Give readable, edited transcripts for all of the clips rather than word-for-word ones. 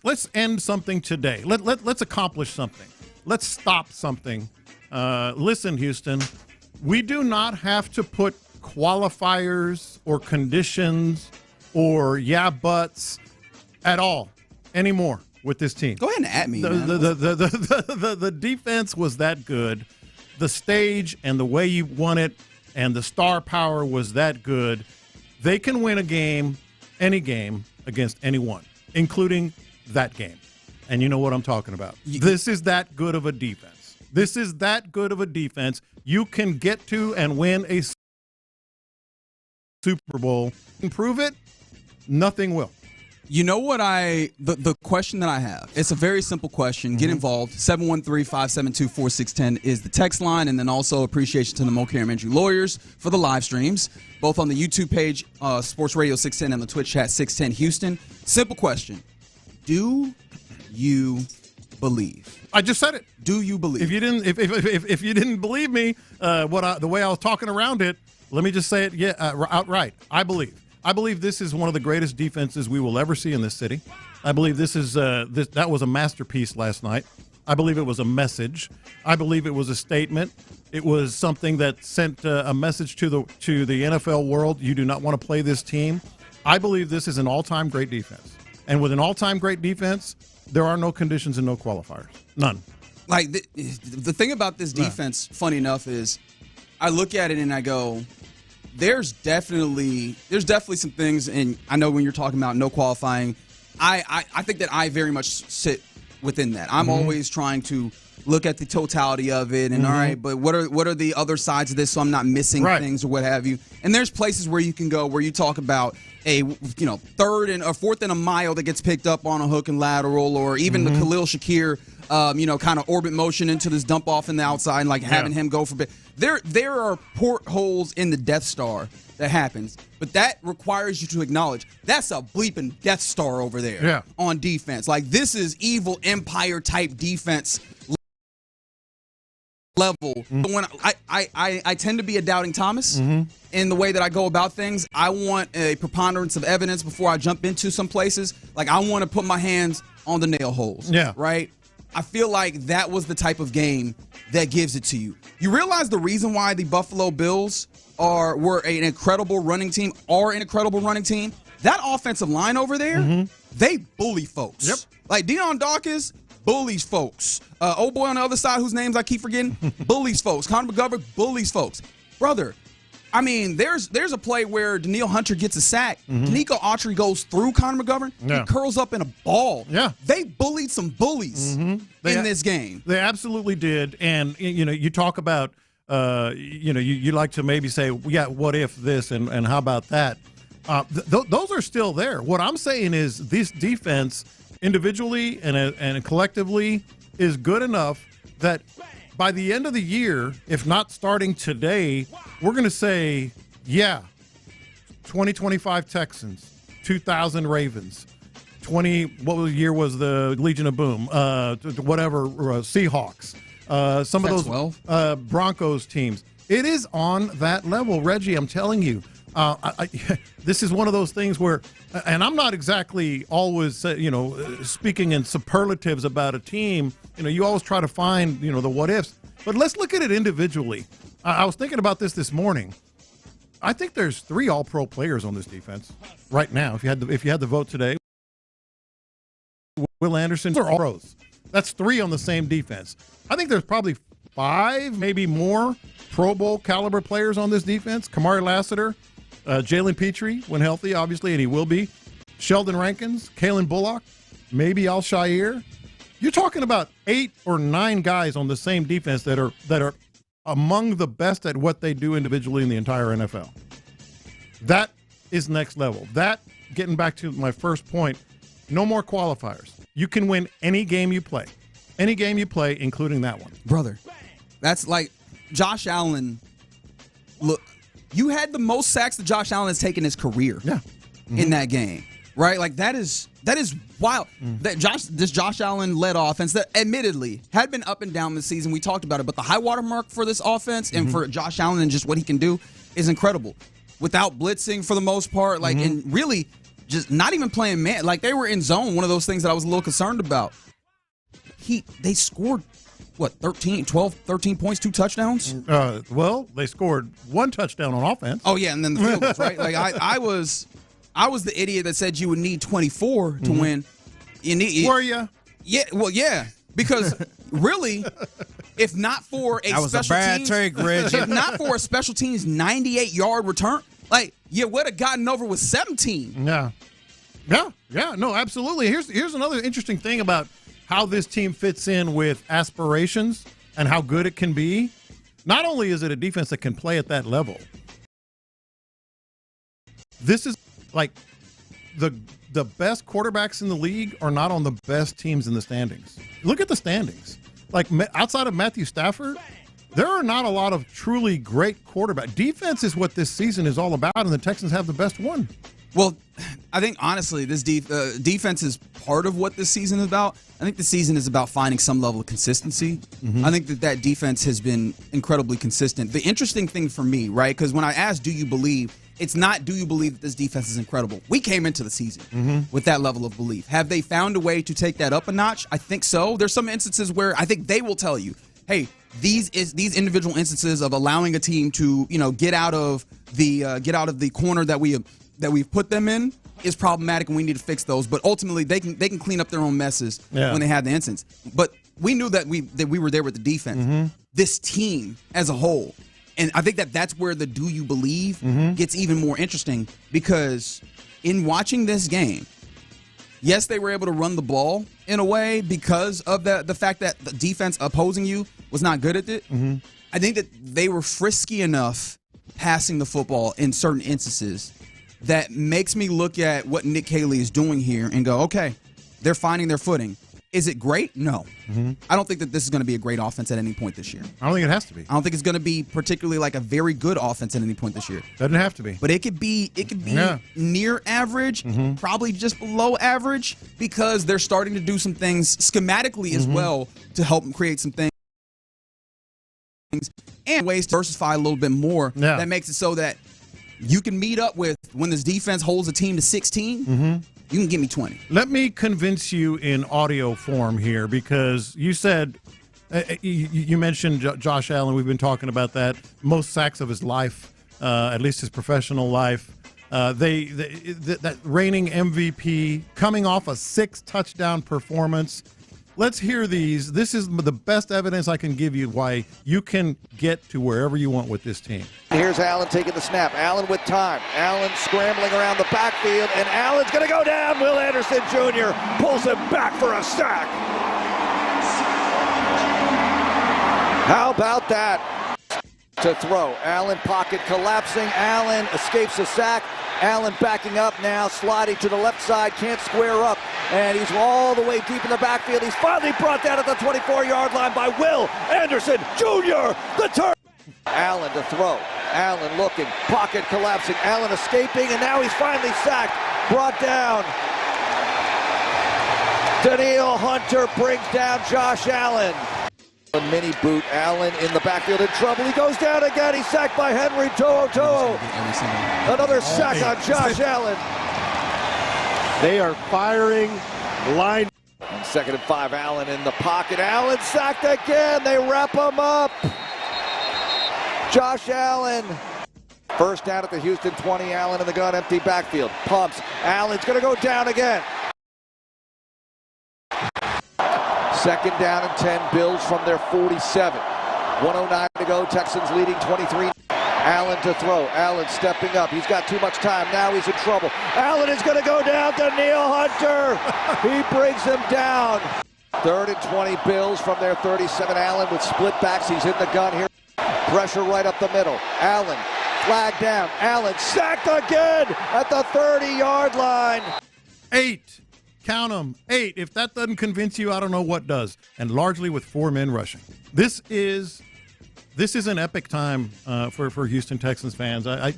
let's end something today. Let's accomplish something. Let's stop something. Listen, Houston, we do not have to put qualifiers or conditions or buts at all anymore with this team. Go ahead and at me, man. The defense was that good. The stage and the way you won it and the star power was that good. They can win a game, any game, against anyone, including that game. And you know what I'm talking about. This is that good of a defense. This is that good of a defense. You can get to and win a Super Bowl. Improve it, nothing will. You know what the question that I have, it's a very simple question. Get involved. 713-572-4610 is the text line, and then also appreciation to the Mulcair and Injury Lawyers for the live streams, both on the YouTube page, Sports Radio 610, and the Twitch chat 610 Houston. Simple question. Do you believe? I just said it. Do you believe? If you didn't believe me, the way I was talking around it, let me just say it outright. I believe. I believe this is one of the greatest defenses we will ever see in this city. I believe this is that was a masterpiece last night. I believe it was a message. I believe it was a statement. It was something that sent a message to the NFL world. You do not want to play this team. I believe this is an all-time great defense. And with an all-time great defense, there are no conditions and no qualifiers. None. Like the thing about this defense, funny enough, is I look at it and I go, There's definitely some things, and I know when you're talking about no qualifying, I think that I very much sit within that. I'm always trying to look at the totality of it, and all right, but what are the other sides of this, so I'm not missing things or what have you. And there's places where you can go where you talk about a third and or fourth and a mile that gets picked up on a hook and lateral, or even the Khalil Shakir kind of orbit motion into this dump off in the outside, and like having him go for bit. There are portholes in the Death Star that happens, but that requires you to acknowledge that's a bleeping Death Star over there on defense. Like, this is evil Empire type defense level. But when I tend to be a doubting Thomas in the way that I go about things. I want a preponderance of evidence before I jump into some places. Like, I want to put my hands on the nail holes. Yeah. Right? I feel like that was the type of game that gives it to you. You realize the reason why the Buffalo Bills were an incredible running team, That offensive line over there, they bully folks. Yep. Like Deion Dawkins bullies folks. Old boy on the other side whose names I keep forgetting, bullies folks. Conor McGovern bullies folks. Brother, I mean, there's a play where Danielle Hunter gets a sack. Danico Autry goes through Conor McGovern. He curls up in a ball. Yeah. They bullied some bullies in this game. They absolutely did. And, you talk about, you like to maybe say, what if this and how about that? Those are still there. What I'm saying is this defense individually and collectively is good enough that by the end of the year, if not starting today, we're going to say, 2025 Texans, 2000 Ravens, what year was the Legion of Boom? Seahawks, some of those Broncos teams. It is on that level, Reggie, I'm telling you. This is one of those things where, and I'm not exactly always, speaking in superlatives about a team. You always try to find, the what ifs. But let's look at it individually. I was thinking about this morning. I think there's 3 All-Pro players on this defense right now. If you had the vote today, Will Anderson or All-Pros. That's 3 on the same defense. I think there's probably 5, maybe more Pro Bowl caliber players on this defense. Kamari Lassiter, Jalen Petrie, when healthy, obviously, and he will be. Sheldon Rankins, Calen Bullock, maybe Al-Shaair. You're talking about 8 or 9 guys on the same defense that are among the best at what they do individually in the entire NFL. That is next level. That, getting back to my first point, no more qualifiers. You can win any game you play. Any game you play, including that one. Brother, that's like Josh Allen. Look, you had the most sacks that Josh Allen has taken in his career in that game, right? Like, that is wild. That this Josh Allen-led offense that admittedly had been up and down this season. We talked about it, but the high water mark for this offense and for Josh Allen and just what he can do is incredible. Without blitzing for the most part, and really just not even playing man. Like, they were in zone, one of those things that I was a little concerned about. They scored, 13 points, 2 touchdowns? Well, they scored 1 touchdown on offense. Oh, yeah, and then the field goals, right? Like, I was the idiot that said you would need 24 to win. Were you? Yeah, well, yeah, because really, if not for a that was special a bad teams, take, Reg. if not for a special teams 98-yard return, like, you would have gotten over with 17. Yeah. No, absolutely. Here's another interesting thing about how this team fits in with aspirations and how good it can be. Not only is it a defense that can play at that level, this is like the best quarterbacks in the league are not on the best teams in the standings. Look at the standings. Like, outside of Matthew Stafford, there are not a lot of truly great quarterback. Defense is what this season is all about, and the Texans have the best one. Well, I think, honestly, this defense is part of what this season is about. I think the season is about finding some level of consistency. I think that defense has been incredibly consistent. The interesting thing for me, right, because when I asked, do you believe, it's not do you believe that this defense is incredible. We came into the season with that level of belief. Have they found a way to take that up a notch? I think so. There's some instances where I think they will tell you, hey, these individual instances of allowing a team to, get out of the corner that we've put them in is problematic, and we need to fix those. But ultimately, they can clean up their own messes when they have the instance. But we knew that we were there with the defense. This team as a whole, and I think that's where the do you believe gets even more interesting, because in watching this game, yes, they were able to run the ball in a way because of the fact that the defense opposing you was not good at it. I think that they were frisky enough passing the football in certain instances that makes me look at what Nick Haley is doing here and go, okay, they're finding their footing. Is it great? No. I don't think that this is going to be a great offense at any point this year. I don't think it has to be. I don't think it's going to be particularly like a very good offense at any point this year. Doesn't have to be. But it could be near average, probably just below average, because they're starting to do some things schematically as well to help them create some things and ways to diversify a little bit more. That makes it so that you can meet up with, when this defense holds a team to 16, you can give me 20. Let me convince you in audio form here, because you said, you mentioned Josh Allen. We've been talking about that. Most sacks of his life, at least his professional life. That reigning MVP coming off a 6-touchdown performance. Let's hear these. This is the best evidence I can give you why you can get to wherever you want with this team. Here's Allen taking the snap. Allen with time. Allen scrambling around the backfield, and Allen's going to go down. Will Anderson Jr. pulls him back for a sack. How about that? To throw. Allen pocket collapsing. Allen escapes a sack. Allen backing up now, sliding to the left side, can't square up, and he's all the way deep in the backfield. He's finally brought down at the 24-yard line by Will Anderson Jr. The turn. Allen to throw. Allen looking, pocket collapsing. Allen escaping, and now he's finally sacked. Brought down. Danielle Hunter brings down Josh Allen. A mini boot. Allen in the backfield in trouble. He goes down again. He's sacked by Henry To'o. Another sack on Josh Allen. They are firing line. On 2nd and 5, Allen in the pocket. Allen sacked again. They wrap him up. Josh Allen. First down at the Houston 20. Allen in the gun. Empty backfield. Pumps. Allen's going to go down again. 2nd down and 10, Bills from their 47. 1:09 to go, Texans leading 23. Allen to throw. Allen stepping up. He's got too much time. Now he's in trouble. Allen is going to go down to Neil Hunter. He brings him down. 3rd and 20, Bills from their 37. Allen with split backs. He's in the gun here. Pressure right up the middle. Allen, flag down. Allen sacked again at the 30-yard line. 8. Count them. 8. If that doesn't convince you, I don't know what does. And largely with 4 men rushing. This is an epic time for Houston Texans fans. I've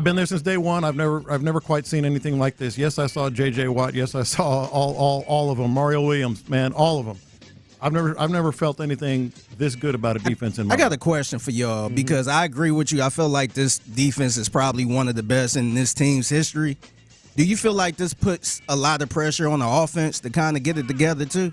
been there since day one. I've never quite seen anything like this. Yes, I saw J.J. Watt. Yes, I saw all of them. Mario Williams, man, all of them. I've never felt anything this good about a defense in my I got life. a question for y'all because I agree with you. I feel like this defense is probably one of the best in this team's history. Do you feel like this puts a lot of pressure on the offense to kind of get it together too?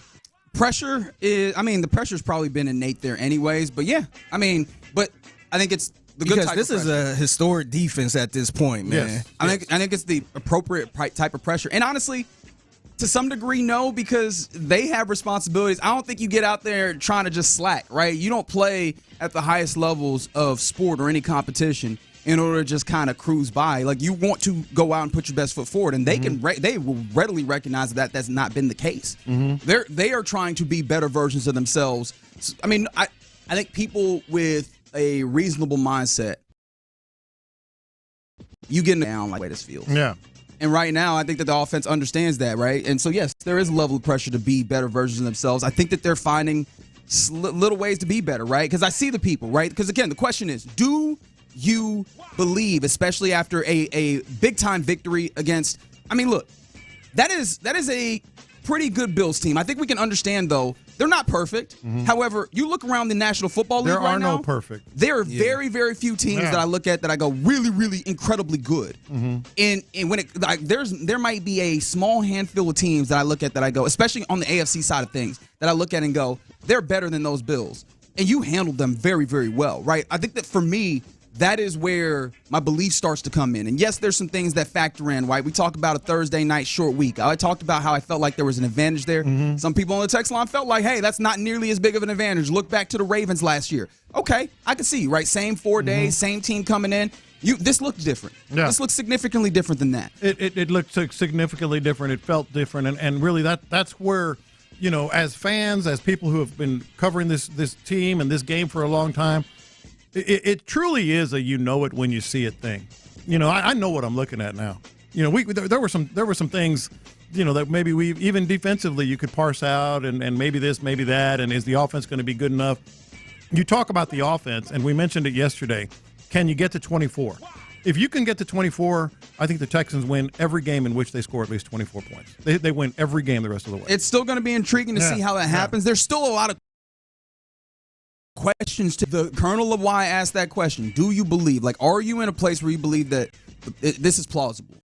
Pressure is, the pressure's probably been innate there anyways. But yeah, but I think it's the good Because type this of is pressure. a historic defense at this point, man. Yes. I think it's the appropriate type of pressure. And honestly, to some degree, no, because they have responsibilities. I don't think you get out there trying to just slack, right? You don't play at the highest levels of sport or any competition in order to just kind of cruise by. Like, you want to go out and put your best foot forward, and they they will readily recognize that that's not been the case. They are trying to be better versions of themselves. I think people with a reasonable mindset, you get down like the way this feels. Yeah. And right now, I think that the offense understands that, right? And so, yes, there is a level of pressure to be better versions of themselves. I think that they're finding little ways to be better, right? Because I see the people, right? Because, again, the question is, do you believe, especially after a big-time victory against – look, that is a pretty good Bills team. I think we can understand, though, they're not perfect. However, you look around the National Football League There right are now, no perfect. there are very, very few teams that I look at that I go really, really incredibly good. And when there might be a small handful of teams that I look at that I go, especially on the AFC side of things, that I look at and go, they're better than those Bills. And you handled them very, very well, right? I think that for me, that is where my belief starts to come in. And yes, there's some things that factor in, right? We talk about a Thursday night short week. I talked about how I felt like there was an advantage there. Some people on the text line felt like, hey, that's not nearly as big of an advantage. Look back to the Ravens last year. Okay, I can see, right? Same 4 days, same team coming in. This looked different. Yeah. This looks significantly different than that. It looked significantly different. It felt different. And really that's where, as fans, as people who have been covering this team and this game for a long time, it truly is a it when you see it thing. I know what I'm looking at now. There were some things, that maybe we even defensively you could parse out and maybe this, maybe that, and is the offense going to be good enough? You talk about the offense, and we mentioned it yesterday. Can you get to 24? If you can get to 24, I think the Texans win every game in which they score at least 24 points. They win every game the rest of the way. It's still going to be intriguing to see how that happens. There's still a lot of questions to the kernel of why I asked that question. Do you believe, are you in a place where you believe that this is plausible?